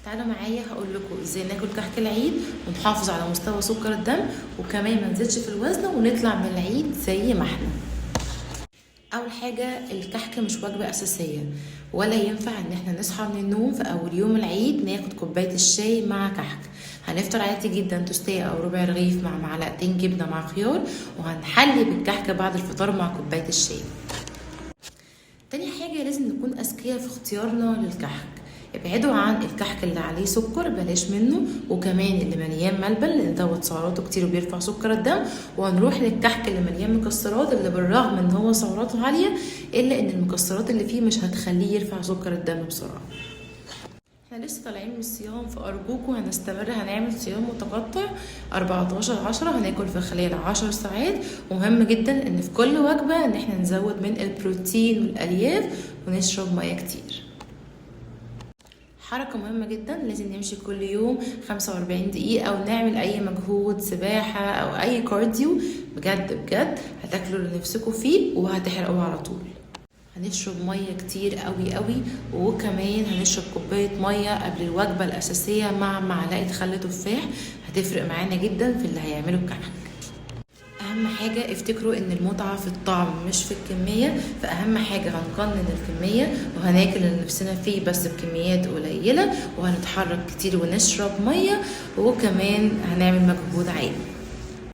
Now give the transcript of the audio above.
تعالوا معايا هقول لكم ازاي ناكل كحك العيد ونحافظ على مستوى سكر الدم وكمان ما نزيدش في الوزن ونطلع من العيد زي ما احنا. اول حاجه الكحك مش وجبه اساسيه، ولا ينفع ان احنا نصحى من النوم في اول يوم العيد ناخد كوبايه الشاي مع كحك. هنفطر عادي جدا توستيه او ربع رغيف مع معلقتين جبنه مع خيار، وهنحلي بالكحك بعد الفطار مع كوبايه الشاي. تاني حاجه لازم نكون اذكياء في اختيارنا للكحك. ابعدوا عن الكحك اللي عليه سكر، بلاش منه، وكمان اللي مليان ملبن لان دوت سعراته كتير وبيرفع سكر الدم. وهنروح للكحك اللي مليان مكسرات اللي بالرغم ان هو سعراته عاليه الا ان المكسرات اللي فيه مش هتخليه يرفع سكر الدم بسرعه. احنا لسه طالعين من الصيام، فارجوكم هنستمر، هنعمل صيام متقطع 14/10، هناكل في خلال 10 ساعات. ومهم جدا ان في كل وجبه ان احنا نزود من البروتين والالياف ونشرب ميه كتير. حركة مهمة جدا، لازم نمشي كل يوم 45 دقيقة او نعمل اي مجهود سباحة او اي كارديو. بجد بجد هتاكلوا اللي نفسكم فيه وهتحرقوه على طول. هنشرب مية كتير قوي قوي، وكمان هنشرب كوباية مية قبل الوجبة الاساسية مع معلقة خل تفاح، هتفرق معانا جدا في اللي هيعملوا الكحك. اهم حاجة افتكروا ان المتعة في الطعم مش في الكمية، فاهم حاجة هنقنن الكمية وهناكل اللي نفسنا فيه بس بكميات قليلة، وهنتحرك كتير ونشرب مية، وكمان هنعمل مجهود عالي.